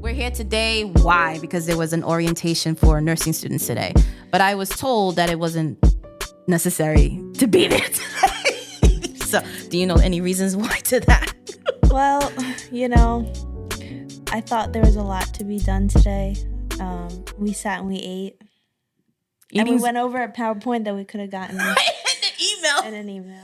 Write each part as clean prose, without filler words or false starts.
We're here today. Why? Because there was an orientation for nursing students today. But I was told that it wasn't necessary to be there today. So, do you know any reasons why to that? Well, I thought there was a lot to be done today. We sat and we ate. And we went over a PowerPoint that we could have gotten in an email.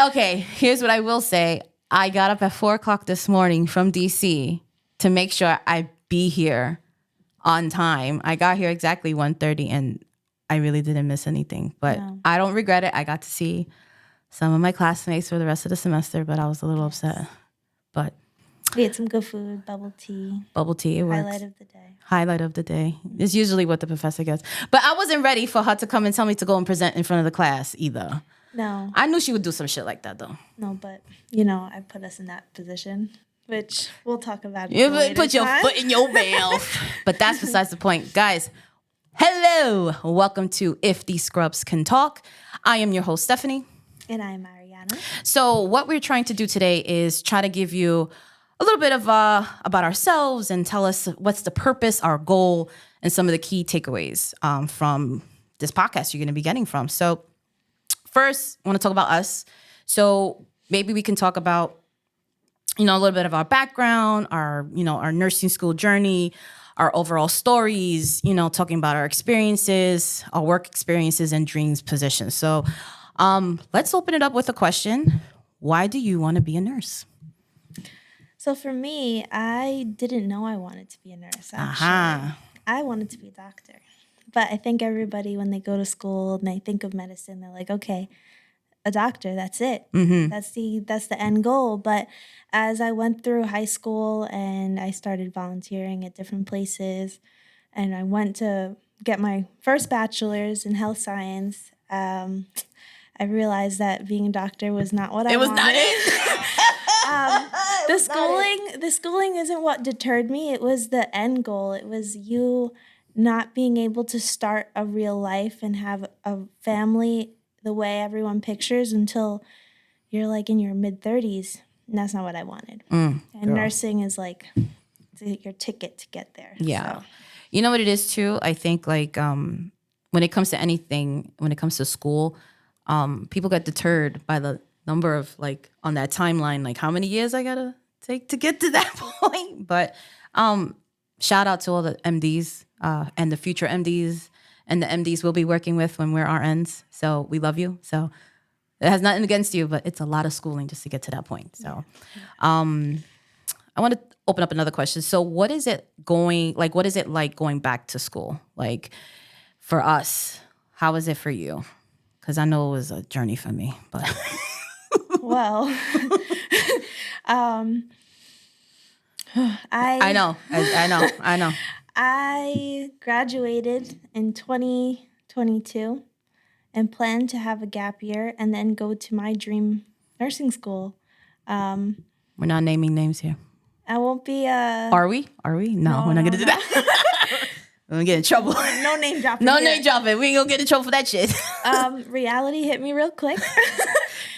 Okay, here's what I will say. I got up at 4 o'clock this morning from DC to make sure I be here on time. I got here exactly 1:30 and I really didn't miss anything. But no. I don't regret it. I got to see some of my classmates for the rest of the semester, but I was a little upset. But we had some good food, bubble tea. It works. Highlight of the day. It's usually what the professor gets. But I wasn't ready for her to come and tell me to go and present in front of the class either. No. I knew she would do some shit like that, though. No, but, I put us in that position, which we'll talk about. You put your foot in your mouth. But that's besides the point. Guys, hello. Welcome to If These Scrubs Can Talk. I am your host, Stephanie. And I am Mariana. So what we're trying to do today is try to give you a little bit of about ourselves and tell us what's the purpose, our goal, and some of the key takeaways from this podcast you're going to be getting from. So first, I want to talk about us. So maybe we can talk about, a little bit of our background, our nursing school journey, our overall stories, talking about our experiences, our work experiences, and dreams positions. So let's open it up with a question. Why do you want to be a nurse? So for me, I didn't know I wanted to be a nurse, actually. I wanted to be a doctor. But I think everybody, when they go to school and they think of medicine, they're like, okay, a doctor, that's it. Mm-hmm. That's the end goal. But as I went through high school and I started volunteering at different places, and I went to get my first bachelor's in health science, I realized that being a doctor was not what I wanted. It was not it. The schooling isn't what deterred me. It was the end goal. It was you not being able to start a real life and have a family the way everyone pictures until you're like in your mid-30s. And that's not what I wanted. And nursing is like your ticket to get there. Yeah. So. You know what it is too? I think like when it comes to anything, when it comes to school, people get deterred by the number of like on that timeline, like how many years I gotta take to get to that point. But shout out to all the MDs and the future MDs and the MDs we'll be working with when we're RNs. So we love you. So it has nothing against you, but it's a lot of schooling just to get to that point. So I want to open up another question. So what is it like going back to school? Like for us, how is it for you? Because I know it was a journey for me, but well, I know. I graduated in 2022 and planned to have a gap year and then go to my dream nursing school. We're not naming names here. I won't be. Are we? No, we're not gonna do that. We're gonna get in trouble. No name dropping. Name dropping. We ain't gonna get in trouble for that shit. Reality hit me real quick.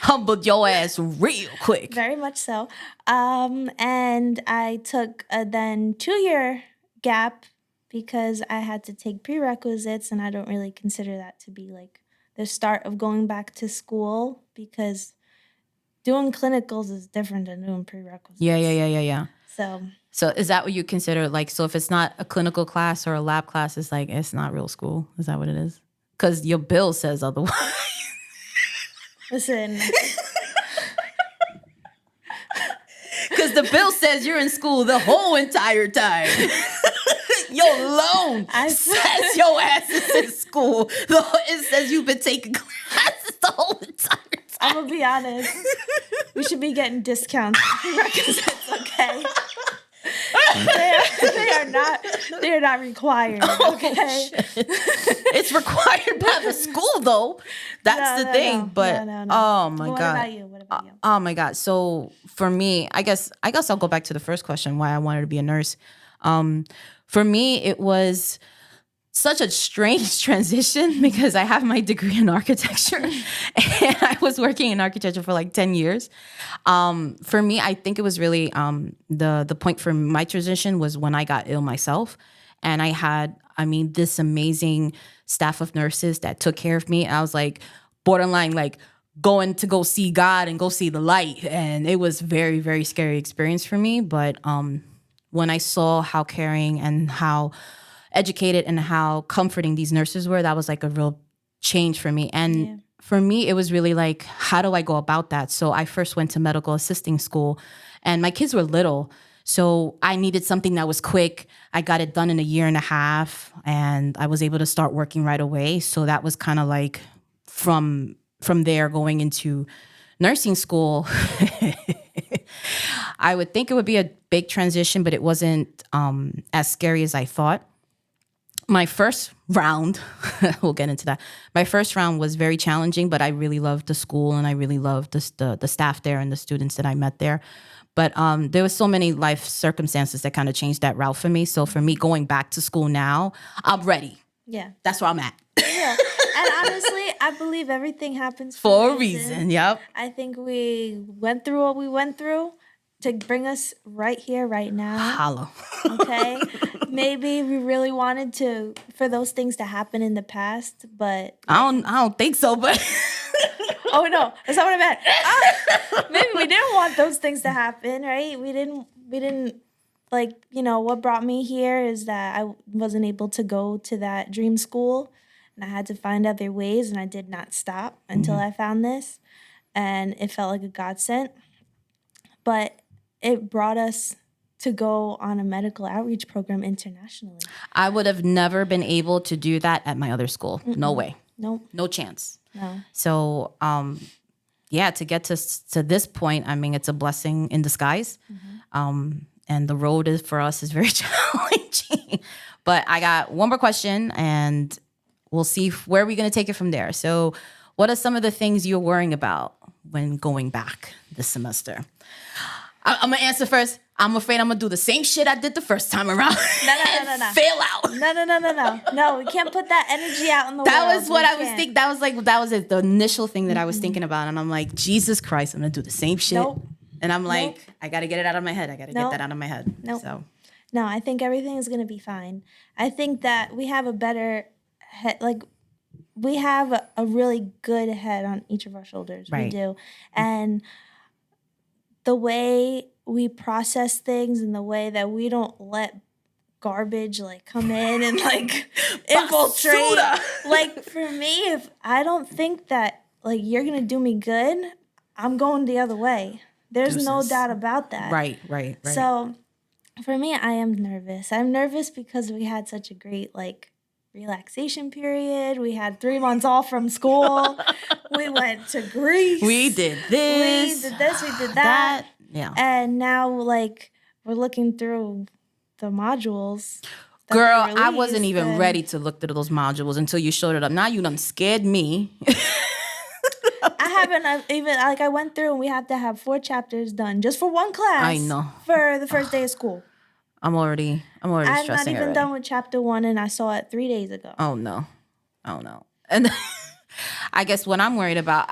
Humbled your ass real quick. Very much so. And I took a then 2-year gap because I had to take prerequisites, and I don't really consider that to be like the start of going back to school because doing clinicals is different than doing prerequisites. Yeah. So is that what you consider like? So if it's not a clinical class or a lab class, it's like it's not real school. Is that what it is? Because your bill says otherwise. Listen. Because the bill says you're in school the whole entire time. Your loan says your ass is in school. It says you've been taking classes the whole entire time. I'm going to be honest. We should be getting discounts for prerequisites, okay? They are not required. Okay? It's required by the school, though. That's the thing. No, but no. oh my god. What about you? Oh my god. So for me, I guess I'll go back to the first question: why I wanted to be a nurse. For me, it was such a strange transition because I have my degree in architecture and I was working in architecture for like 10 years. For me, I think it was really the point for my transition was when I got ill myself. And I had, I mean, this amazing staff of nurses that took care of me. I was like borderline, like going to go see God and go see the light. And it was very, very scary experience for me. But when I saw how caring and how educated and how comforting these nurses were, that was like a real change for me. And for me, it was really like, how do I go about that? So I first went to medical assisting school and my kids were little. So I needed something that was quick. I got it done in a year and a half and I was able to start working right away. So that was kind of like from there going into nursing school. I would think it would be a big transition, but it wasn't as scary as I thought. My first round, we'll get into that. My first round was very challenging, but I really loved the school and I really loved the staff there and the students that I met there. But there was so many life circumstances that kind of changed that route for me. So for me, going back to school now, I'm ready. Yeah. That's where I'm at. Yeah. And honestly, I believe everything happens For a reason. Yep. I think we went through what we went through to bring us right here, right now. Hollow. Okay? Maybe we really wanted for those things to happen in the past, but I don't think so, but oh no, that's not what I meant. Maybe we didn't want those things to happen, right? We didn't like, what brought me here is that I wasn't able to go to that dream school and I had to find other ways and I did not stop until I found this and it felt like a godsend. But it brought us to go on a medical outreach program internationally. I would have never been able to do that at my other school. Mm-mm. No way. Nope. No chance. No. So, to get to this point, I mean, it's a blessing in disguise. Mm-hmm. And the road for us is very challenging. But I got one more question and we'll see where we're going to take it from there. So what are some of the things you're worrying about when going back this semester? I'm going to answer first. I'm afraid I'm going to do the same shit I did the first time around. No. Fail out. No. No, we can't put that energy out in the world. That was what I was thinking. That was it, the initial thing that I was thinking about. And I'm like, Jesus Christ, I'm going to do the same shit. Nope. And I'm like, I got to get it out of my head. I got to get that out of my head. Nope. So. No, I think everything is going to be fine. I think that we have a better head, we have a really good head on each of our shoulders. Right. We do. And the way we process things and the way that we don't let garbage come in and infiltrate. For me, if I don't think that you're going to do me good, I'm going the other way. There's no doubt about that. Right. So for me, I am nervous. I'm nervous because we had such a great relaxation period. We had 3 months off from school. We went to Greece. We did this. We did that. Yeah. And now we're looking through the modules. Girl, I wasn't even ready to look through those modules until you showed it up. Now you done scared me. I haven't even I went through and we have to have 4 chapters done just for one class. I know. For the first day of school. I'm already stressing. I'm not even done with chapter 1 and I saw it 3 days ago. Oh no. And I guess what I'm worried about,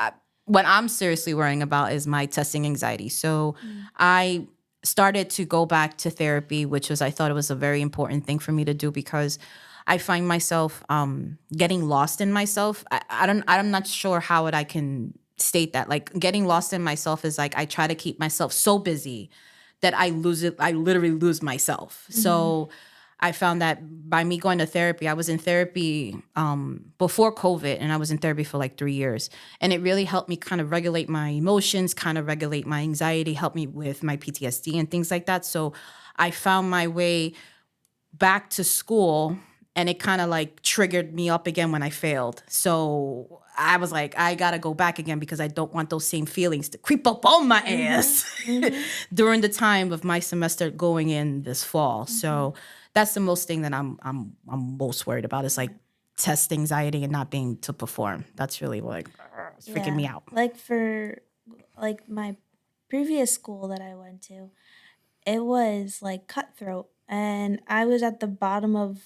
what I'm seriously worrying about is my testing anxiety. So I started to go back to therapy, I thought it was a very important thing for me to do because I find myself getting lost in myself. I'm not sure how I can state that. Getting lost in myself is I try to keep myself so busy that I lose it. I literally lose myself. Mm-hmm. So I found that by me going to therapy, I was in therapy before COVID and I was in therapy for 3 years. And it really helped me kind of regulate my emotions, kind of regulate my anxiety, help me with my PTSD and things like that. So I found my way back to school and it kind of triggered me up again when I failed. So I was like, I got to go back again because I don't want those same feelings to creep up on my ass during the time of my semester going in this fall. Mm-hmm. So that's the most thing that I'm most worried about is test anxiety and not being to perform. That's really it's freaking me out. For my previous school that I went to, it was cutthroat and I was at the bottom of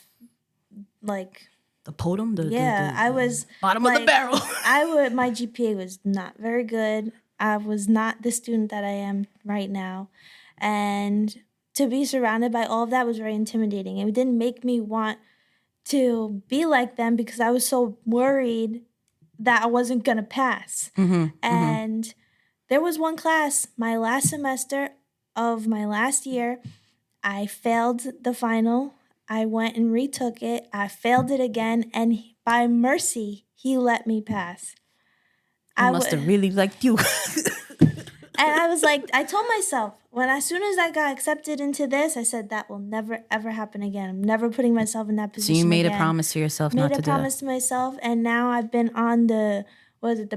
like, The potom, I was bottom of the barrel. My GPA was not very good. I was not the student that I am right now. And to be surrounded by all of that was very intimidating. It didn't make me want to be like them because I was so worried that I wasn't going to pass. And there was one class, my last semester of my last year, I failed the final. I went and retook it. I failed it again, and by mercy, he let me pass. I must have really liked you. And I was like, I told myself, as soon as I got accepted into this, I said that will never, ever happen again. I'm never putting myself in that position So you made again. a promise to yourself not to do that. Made a promise to myself, and now I've been on the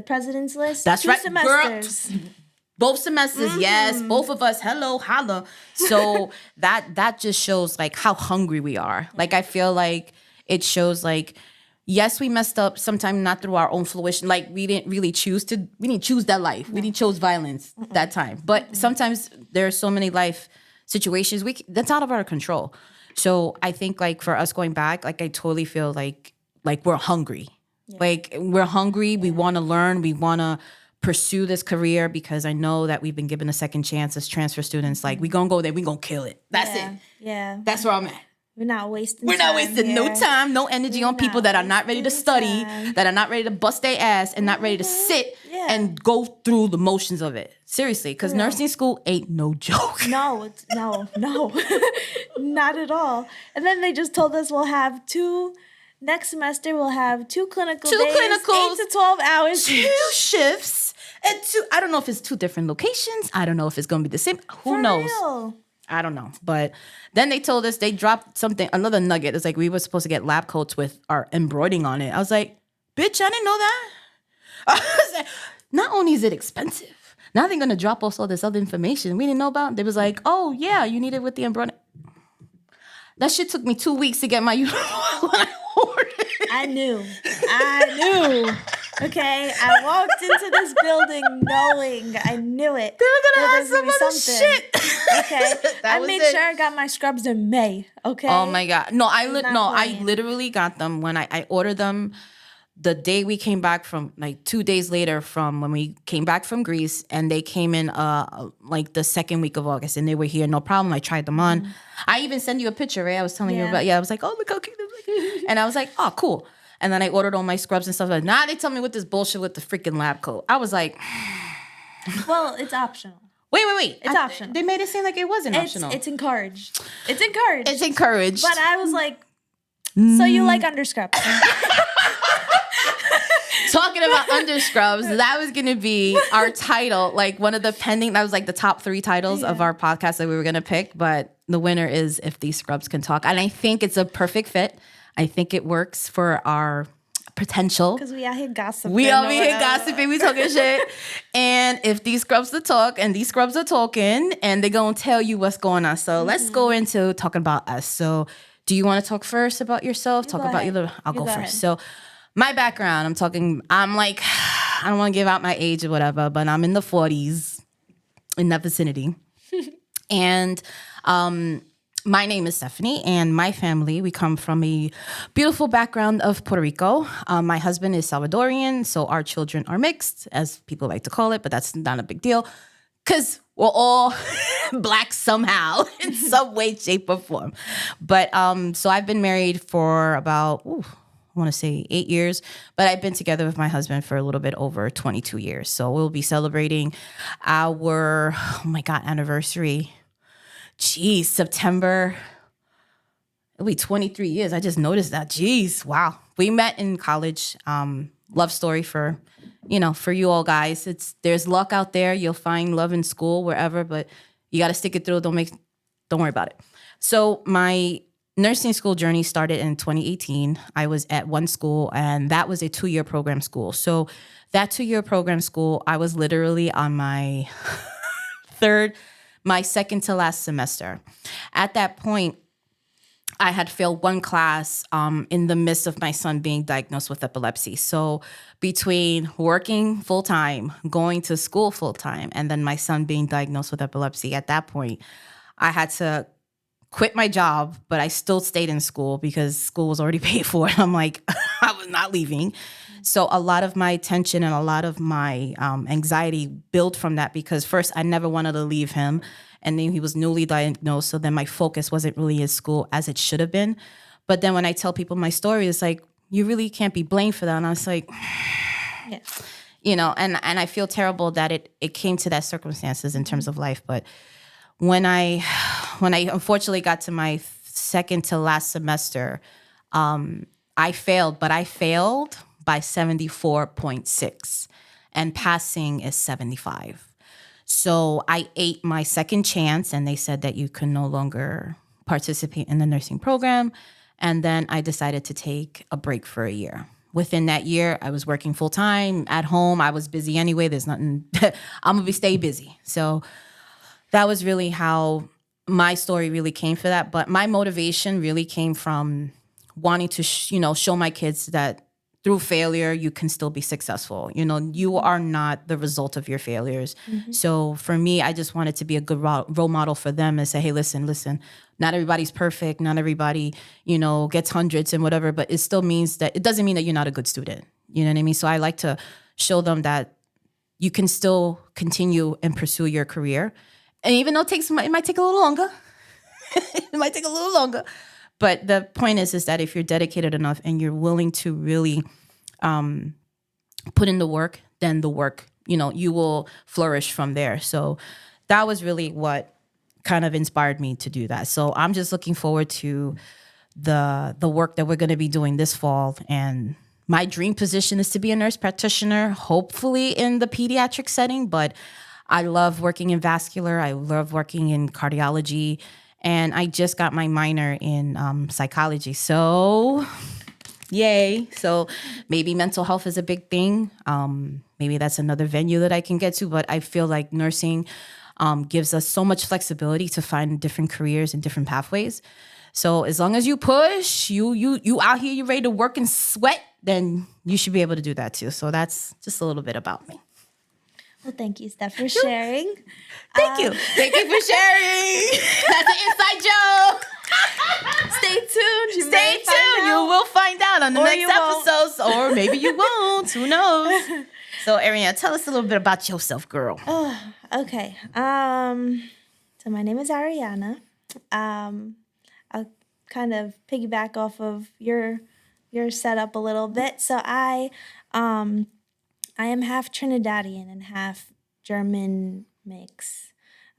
president's list? That's 2 right, semesters. girl. Both semesters, yes. Both of us, hello, holla. So that just shows like how hungry we are. Like I feel like it shows like, yes, we messed up sometime not through our own fruition. Like we didn't choose that life. No. We didn't choose violence that time. But sometimes there are so many life situations that's out of our control. So I think like for us going back, like I totally feel like we're hungry. Yeah. Like we're hungry. Yeah. We want to learn. We want to pursue this career because I know that we've been given a second chance as transfer students. Like we gonna go there, we gonna kill it. That's it. Yeah. That's where I'm at. We're not wasting no time, no energy on people that are not ready to study, that are not ready to bust their ass and not ready to sit and go through the motions of it. Seriously, because nursing school ain't no joke. No, no, not at all. And then they just told us next semester we'll have 2 clinical days, 8 to 12 hours, 2 shifts, and I don't know if it's 2 different locations. I don't know if it's going to be the same. Who knows? Real? I don't know. But then they told us they dropped another nugget. It's like we were supposed to get lab coats with our embroidering on it. I was like, bitch, I didn't know that. I was like, not only is it expensive, now they're going to drop us all this other information we didn't know about. They was like, oh, yeah, you need it with the embroidering. That shit took me 2 weeks to get my uniform when I ordered it. I knew. Okay, I walked into this building knowing, I knew it. They were gonna have some other shit. Okay, I made sure I got my scrubs in May. Okay. Oh my god, no, I literally got them when I ordered them. The day we came back from, like 2 days later from when we came back from Greece, and they came in like the second week of August, and they were here, no problem. I tried them on. I even sent you a picture, right? I was telling you about. Yeah, I was like, oh, look how cute. And I was like, oh, cool. And then I ordered all my scrubs and stuff. Like, nah, they tell me with this bullshit with the freaking lab coat. I was like, well, it's optional. Wait. It's optional. They made it seem like it wasn't optional. It's encouraged. It's encouraged. But I was like, so you like underscrubs? Talking about underscrubs, that was going to be our title. Like one of the that was like the top 3 titles of our podcast that we were going to pick. But the winner is If These Scrubs Can Talk. And I think it's a perfect fit. I think it works for our potential. Because we out here gossiping. We talking shit. And if these scrubs to talk and these scrubs are talking and they're going to tell you what's going on. So let's go into talking about us. So do you want to talk first about yourself? I'll go first. So my background, I'm like, I don't want to give out my age or whatever, but I'm in the 40s in that vicinity. And my name is Stephanie, and my family, we come from a beautiful background of Puerto Rico. My husband is Salvadorian, so our children are mixed, as people like to call it, but that's not a big deal because we're all Black somehow in some way, shape, or form. But so I've been married for about, I want to say 8 years, but I've been together with my husband for a little bit over 22 years. So we'll be celebrating our, anniversary. Geez, September. It'll be 23 years. I just noticed that. Geez, wow. We met in college. Love story for you all guys. There's luck out there. You'll find love in school, wherever, but you got to stick it through. Don't worry about it. So my nursing school journey started in 2018. I was at one school, and that was a 2-year program school. So that 2-year program school, I was literally on my my second to last semester. At that point, I had failed one class in the midst of my son being diagnosed with epilepsy. So between working full-time, going to school full-time, and then my son being diagnosed with epilepsy, at that point, I had to quit my job, but I still stayed in school because school was already paid for. I'm like, I was not leaving. So a lot of my attention and a lot of my anxiety built from that, because first I never wanted to leave him. And then he was newly diagnosed. So then my focus wasn't really at school as it should have been. But then when I tell people my story, it's like, you really can't be blamed for that. And I was like, Yeah. you know, and I feel terrible that it came to that circumstances in terms of life. But when I unfortunately got to my second to last semester, I failed, but I failed by 74.6 and passing is 75. So I ate my second chance and they said that you can no longer participate in the nursing program. And then I decided to take a break for a year. Within that year, I was working full time at home. I was busy anyway. There's nothing, I'm gonna stay busy. So that was really how my story really came for that. But my motivation really came from wanting to, show my kids that through failure, you can still be successful. You know, you are not the result of your failures. Mm-hmm. So for me, I just wanted to be a good role model for them and say, hey, listen, not everybody's perfect. Not everybody, gets hundreds and whatever, but it still means that it doesn't mean that you're not a good student. You know what I mean? So I like to show them that you can still continue and pursue your career. And even though it might take a little longer, but the point is that if you're dedicated enough and you're willing to really put in the work, then the work, you will flourish from there. So that was really what kind of inspired me to do that. So I'm just looking forward to the work that we're going to be doing this fall. And my dream position is to be a nurse practitioner, hopefully in the pediatric setting, but I love working in vascular. I love working in cardiology. And I just got my minor in psychology. So, yay. So maybe mental health is a big thing. Maybe that's another venue that I can get to. But I feel like nursing gives us so much flexibility to find different careers and different pathways. So as long as you push, you out here, you're ready to work and sweat, then you should be able to do that too. So that's just a little bit about me. Well, thank you, Steph, for sharing. Thank you. Thank you for sharing. That's an inside joke. Stay tuned. Stay tuned. You will find out on the next episodes, or maybe you won't. Who knows? So, Ariana, tell us a little bit about yourself, girl. Oh, okay. So my name is Ariana. I'll kind of piggyback off of your setup a little bit. So I am half Trinidadian and half German mix.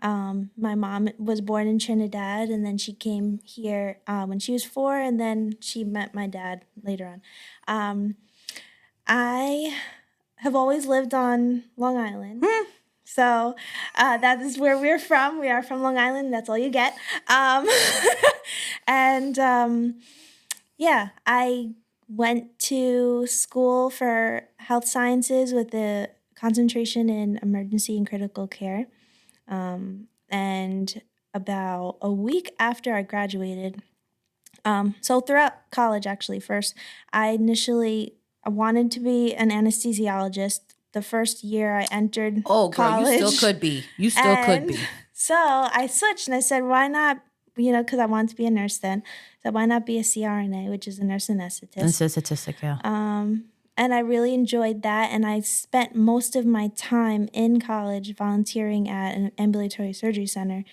My mom was born in Trinidad, and then she came here when she was 4, and then she met my dad later on. I have always lived on Long Island. So that is where we're from. We are from Long Island. That's all you get. Yeah, I went to school for health sciences with a concentration in emergency and critical care. And about a week after I graduated, so throughout college, actually, first, I wanted to be an anesthesiologist. The first year I entered college. Girl, you still could be. So I switched and I said, why not, because I wanted to be a nurse then. So why not be a CRNA, which is a nurse anesthetist. Anesthetist, yeah. And I really enjoyed that. And I spent most of my time in college volunteering at an ambulatory surgery center,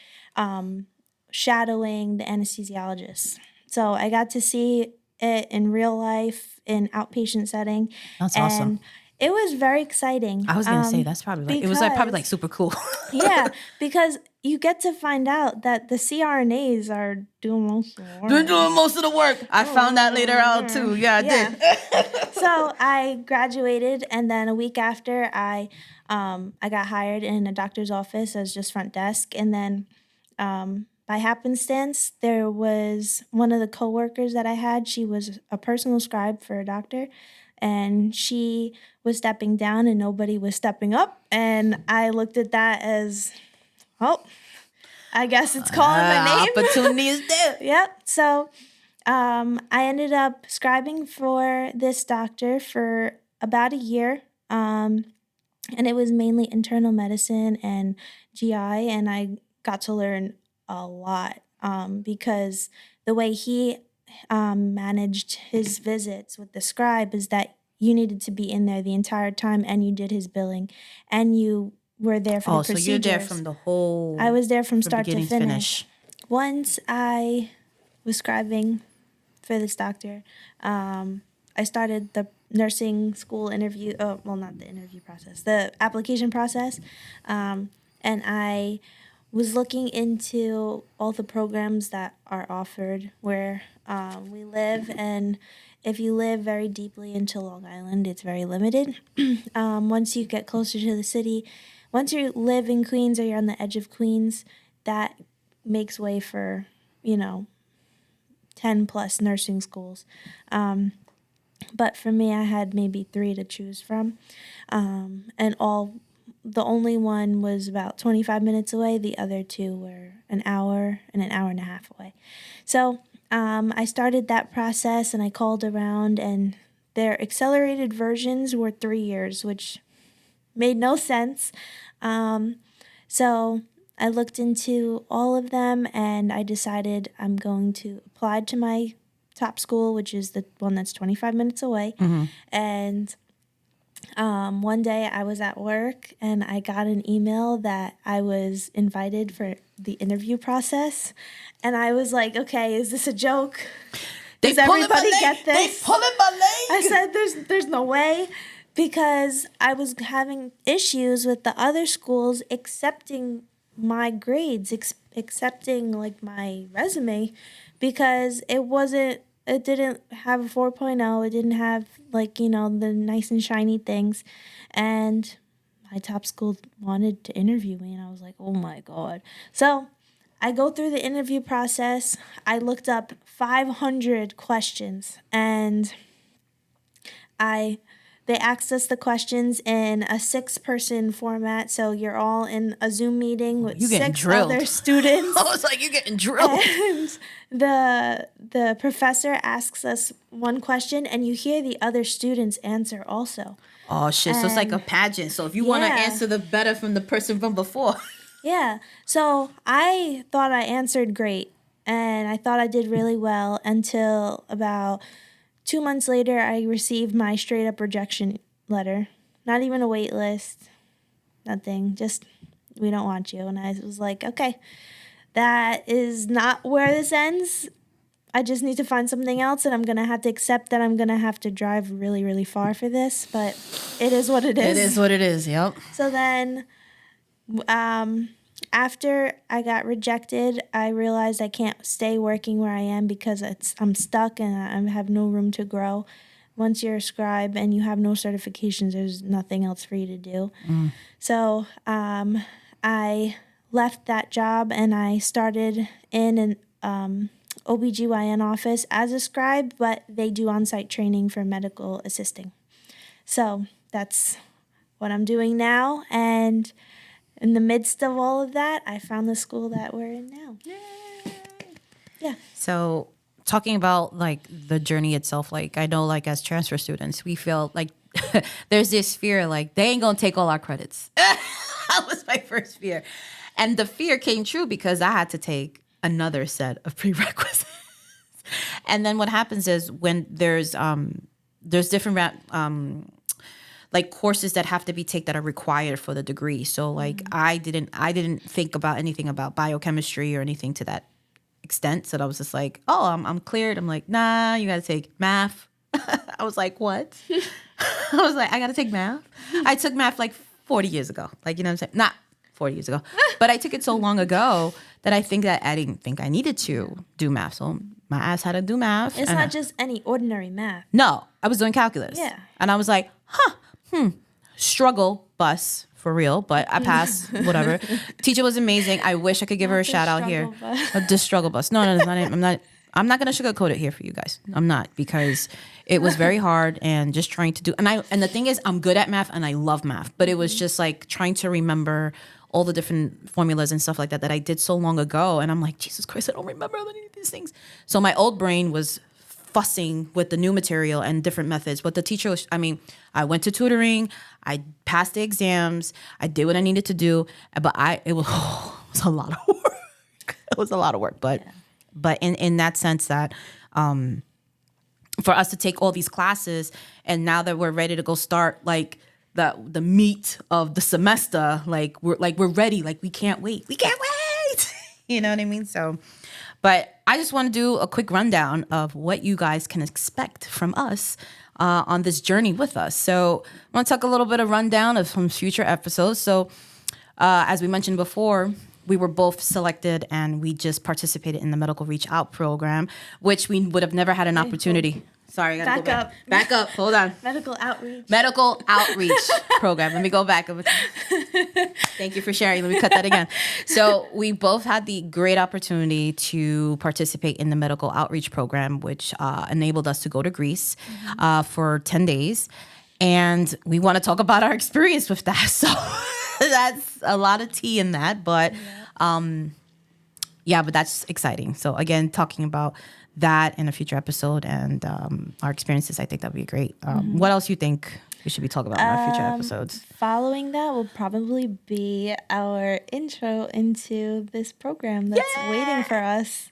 shadowing the anesthesiologist. So I got to see it in real life, in outpatient setting. That's awesome. It was very exciting. I was going to say, that's probably it was probably super cool. Yeah, because you get to find out that the CRNAs are doing most of the work. They're doing most of the work. I found that later out too. Yeah, I did. So I graduated, and then a week after, I got hired in a doctor's office as just front desk. And then by happenstance, there was one of the coworkers that I had. She was a personal scribe for a doctor. And she was stepping down and nobody was stepping up. And I looked at that as, I guess it's calling my name. Opportunity is there. Yep. So I ended up scribing for this doctor for about a year. And it was mainly internal medicine and GI. And I got to learn a lot. because the way he managed his visits with the scribe is that you needed to be in there the entire time, and you did his billing, and you were there for the Oh, so you're there procedures. from the whole. I was there from start to beginning finish. Once I was scribing for this doctor, I started the nursing school interview. Oh, well, not the interview process, the application process, and I was looking into all the programs that are offered where we live. And if you live very deeply into Long Island, it's very limited. Once you get closer to the city, once you live in Queens or you're on the edge of Queens, that makes way for, 10 plus nursing schools. But for me, I had maybe 3 to choose from. And the only one was about 25 minutes away. The other 2 were an hour and a half away. So I started that process, and I called around, and their accelerated versions were 3 years, which made no sense. So I looked into all of them, and I decided I'm going to apply to my top school, which is the one that's 25 minutes away. And one day I was at work, and I got an email that I was invited for the interview process. And I was like, okay, is this a joke? Does everybody get this? They pulling my leg. I said, there's no way, because I was having issues with the other schools accepting my grades, accepting like my resume, because it didn't have a 4.0. It didn't have the nice and shiny things. And my top school wanted to interview me, and I was like, oh my God. So I go through the interview process. I looked up 500 questions, and they asked us the questions in a 6-person format. So you're all in a Zoom meeting with 6 other students. I was like, you're getting drilled. And the professor asks us one question, and you hear the other students answer also. Oh, shit. So it's like a pageant. So if you want to answer the better from the person from before. Yeah. So I thought I answered great, and I thought I did really well until about 2 months later. I received my straight up rejection letter. Not even a wait list. Nothing. Just, we don't want you. And I was like, okay, that is not where this ends. I just need to find something else, and I'm going to have to accept that I'm going to have to drive really, really far for this. But it is what it is. It is what it is. Yep. So then after I got rejected, I realized I can't stay working where I am because I'm stuck and I have no room to grow. Once you're a scribe and you have no certifications, there's nothing else for you to do. So I left that job, and I started in an OBGYN office as a scribe, but they do on-site training for medical assisting. So that's what I'm doing now, and in the midst of all of that, I found the school that we're in now. Yay! Yeah. So talking about like the journey itself, like I know like as transfer students, we feel like there's this fear like they ain't gonna take all our credits. That was my first fear. And the fear came true because I had to take another set of prerequisites. And then what happens is when there's different like courses that have to be taken that are required for the degree. So like I didn't think about anything about biochemistry or anything to that extent. So I was just like, oh, I'm cleared. I'm like, nah, you got to take math. I was like, what? I was like, I got to take math. I took math like 40 years ago. Like, you know what I'm saying? Not 40 years ago, but I took it so long ago that I think that I didn't think I needed to do math. So my ass had to do math. It's not just any ordinary math. No, I was doing calculus. Yeah. And I was like, struggle bus for real, but I passed, whatever. Teacher was amazing. I wish I could give her a shout out here. The struggle bus. No, it's not. I'm not going to sugarcoat it here for you guys. I'm not, because it was very hard and just trying to do, and the thing is, I'm good at math and I love math, but it was just like trying to remember all the different formulas and stuff like that I did so long ago. And I'm like, Jesus Christ, I don't remember any of these things. So my old brain was fussing with the new material and different methods. But the teacher was, I went to tutoring, I passed the exams, I did what I needed to do, but it was a lot of work. It was a lot of work, but in that sense that for us to take all these classes, and now that we're ready to go start like the meat of the semester, we're ready, like we can't wait. You know what I mean? So, but I just want to do a quick rundown of what you guys can expect from us on this journey with us. So I want to talk a little bit of rundown of some future episodes. So as we mentioned before, we were both selected and we just participated in the medical reach out program, which we would have never had an opportunity. Sorry, I gotta go back. Back up. Hold on. Medical outreach program. Let me go back. Thank you for sharing. Let me cut that again. So we both had the great opportunity to participate in the medical outreach program, which enabled us to go to Greece for 10 days. And we want to talk about our experience with that. So that's a lot of tea in that. But but that's exciting. So again, talking about that in a future episode and our experiences, I think that would be great. What else you think we should be talking about in our future episodes? Following that will probably be our intro into this program that's waiting for us,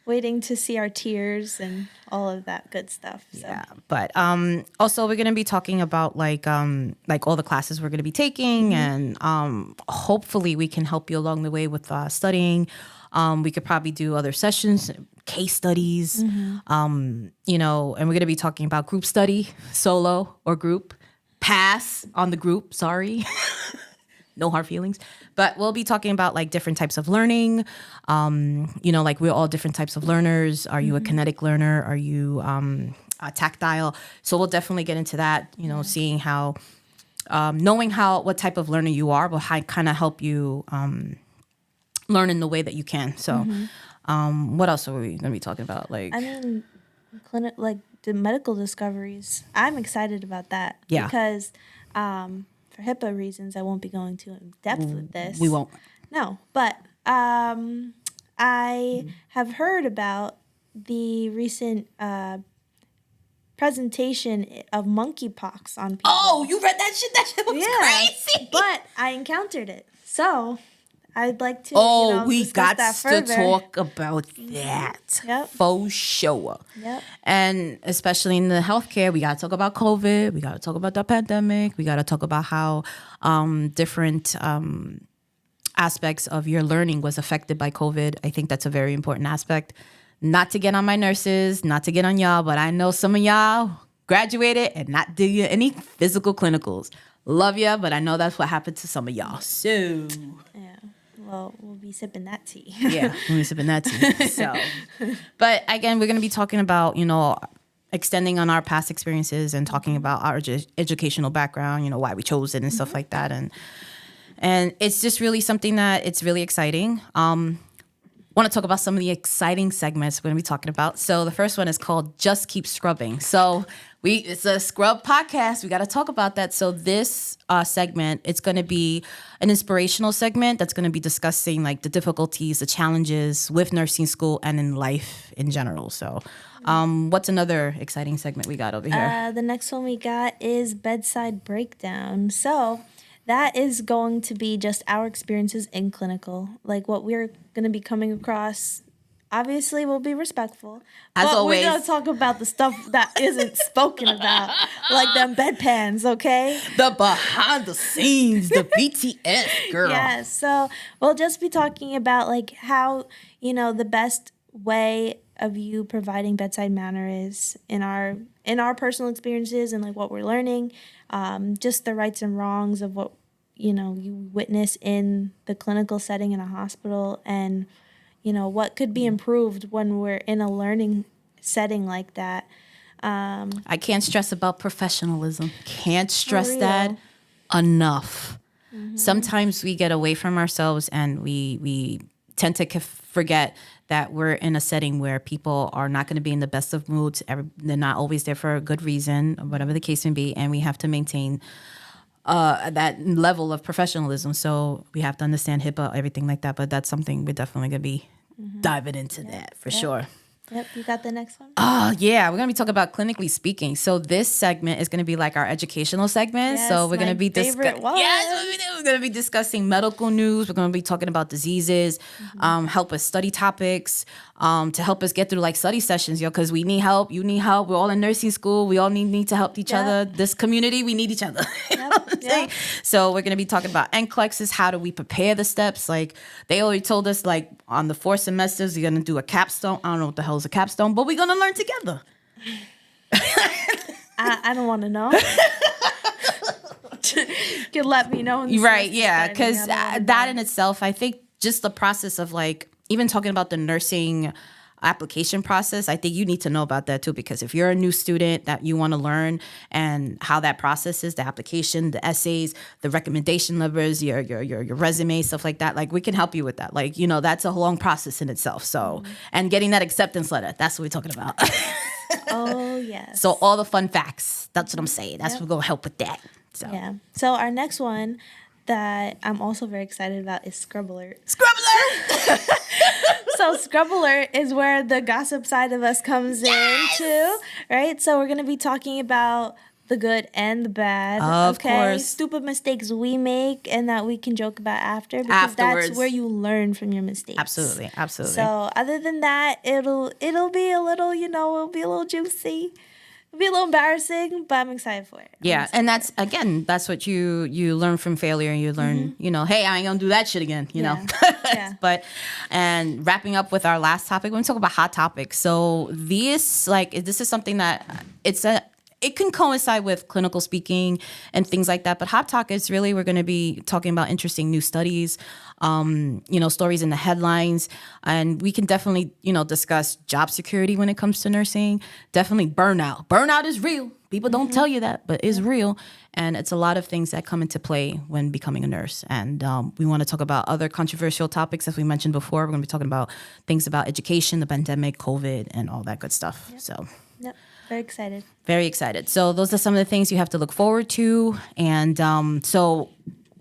waiting to see our tiers and all of that good stuff. So. Yeah, but also we're going to be talking about like all the classes we're going to be taking, and hopefully we can help you along the way with studying. We could probably do other sessions, case studies, and we're going to be talking about group study, solo or group, pass on the group, sorry. No hard feelings. But we'll be talking about like different types of learning. Like we're all different types of learners. Are you a kinetic learner? Are you a tactile? So we'll definitely get into that, seeing how, knowing what type of learner you are will kind of help you learn in the way that you can. So what else are we going to be talking about? The medical discoveries. I'm excited about that. Yeah. Because for HIPAA reasons, I won't be going too in depth with this. We won't. No, but I have heard about the recent presentation of monkeypox on people. Oh, you read that shit? That shit was crazy. But I encountered it. So I'd like to we got that to further. talk about that. Yep. For sure. Yep. And especially in the healthcare, we got to talk about COVID. We got to talk about the pandemic. We got to talk about how different aspects of your learning was affected by COVID. I think that's a very important aspect. Not to get on my nurses, not to get on y'all, but I know some of y'all graduated and not did any physical clinicals. Love ya, but I know that's what happened to some of y'all. So Yeah. Well, we'll be sipping that tea. Yeah, we'll be sipping that tea. So, but again, we're going to be talking about, extending on our past experiences and talking about our educational background, why we chose it and stuff like that. And it's just really something that it's really exciting. Want to talk about some of the exciting segments we're going to be talking about. So the first one is called Just Keep Scrubbing. So it's a scrub podcast. We got to talk about that. So this segment, it's going to be an inspirational segment that's going to be discussing like the difficulties, the challenges with nursing school and in life in general. So what's another exciting segment we got over here? The next one we got is Bedside Breakdown. So that is going to be just our experiences in clinical, like what we're going to be coming across. Obviously, we'll be respectful. As but always. We're going to talk about the stuff that isn't spoken about, like them bedpans, okay? The behind the scenes, the BTS, girl. Yeah, so we'll just be talking about like how, the best way of you providing bedside manner is in our personal experiences and like what we're learning, just the rights and wrongs of what, you witness in the clinical setting in a hospital and, what could be improved when we're in a learning setting like that. I can't stress about professionalism. Can't stress that enough. Sometimes we get away from ourselves and we tend to forget that we're in a setting where people are not going to be in the best of moods. They're not always there for a good reason, whatever the case may be, and we have to maintain that level of professionalism. So we have to understand HIPAA, everything like that. But that's something we're definitely going to be diving into that for sure. Yep, you got the next one? Oh, yeah. We're going to be talking about clinically speaking. So this segment is going to be like our educational segment. Yes, so we're going to be favorite one. we're going to be discussing medical news. We're going to be talking about diseases, help us study topics, to help us get through like study sessions, because we need help. You need help. We're all in nursing school. We all need to help each other. This community, we need each other. You know what I'm saying? So we're going to be talking about NCLEXs. How do we prepare the steps? Like they already told us, like on the 4 semesters, you're going to do a capstone. I don't know what the hell is a capstone, but we're going to learn together. I don't want to know. You can let me know. Right, yeah, because that in itself, I think just the process of like even talking about the nursing application process, I think you need to know about that too, because if you're a new student that you want to learn and how that process is, the application, the essays, the recommendation letters, your resume, stuff like that, like we can help you with that. Like, that's a long process in itself. So, and getting that acceptance letter, that's what we're talking about. Oh, yes. So all the fun facts, that's what I'm saying. That's what we're going to help with that. So. Yeah. So our next one that I'm also very excited about is Scrub Alert. Scrub Alert! So Scrub Alert is where the gossip side of us comes in too, right? So we're going to be talking about the good and the bad. Of course. Stupid mistakes we make and that we can joke about after, because that's where you learn from your mistakes. Absolutely. So other than that, it'll be a little, it'll be a little juicy. It'll be a little embarrassing, but I'm excited for it. Yeah, and that's what you learn from failure, and you learn, hey, I ain't gonna do that shit again, know. Yeah. But and wrapping up with our last topic, we're gonna talk about hot topics. So this is something that it can coincide with clinical speaking and things like that. But hot topics, really, we're going to be talking about interesting new studies, stories in the headlines. And we can definitely, discuss job security when it comes to nursing. Definitely burnout. Burnout is real. People don't tell you that, but it's real. And it's a lot of things that come into play when becoming a nurse. And we want to talk about other controversial topics, as we mentioned before. We're going to be talking about things about education, the pandemic, COVID, and all that good stuff. Yep. So. Yep. Very excited. Very excited. So those are some of the things you have to look forward to. And so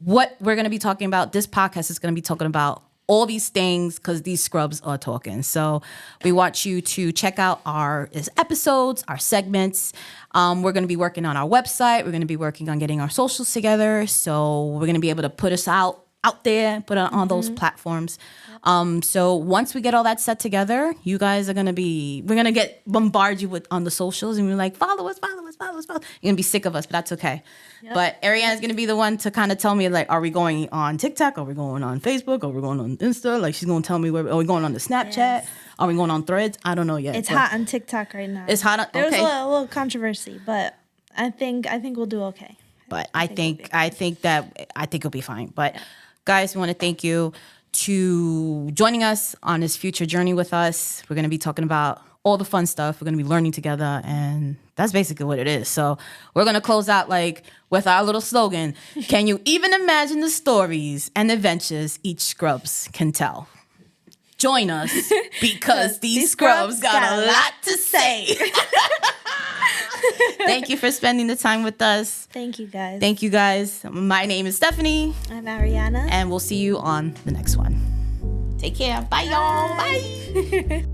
what we're going to be talking about, this podcast is going to be talking about all these things because these scrubs are talking. So we want you to check out our episodes, our segments. We're going to be working on our website. We're going to be working on getting our socials together. So we're going to be able to put us out there, put it on those platforms. So once we get all that set together, you guys we're going to bombard you on the socials, and we're like, follow us. You're going to be sick of us, but that's okay. Yep. But Ariana's going to be the one to kind of tell me, like, are we going on TikTok? Are we going on Facebook? Are we going on Insta? Like, she's going to tell me are we going on the Snapchat? Yes. Are we going on Threads? I don't know yet. It's hot on TikTok right now. It's hot. There's a little controversy, but I think we'll do okay. But I think it'll be fine. But guys, we want to thank you to joining us on this future journey with us. We're going to be talking about all the fun stuff. We're going to be learning together, and that's basically what it is. So we're going to close out with our little slogan. Can you even imagine the stories and adventures each scrubs can tell? Join us because these scrubs got a lot to say. Thank you for spending the time with us. Thank you, guys. My name is Stephanie. I'm Ariana. And we'll see you on the next one. Take care. Bye, y'all. Bye.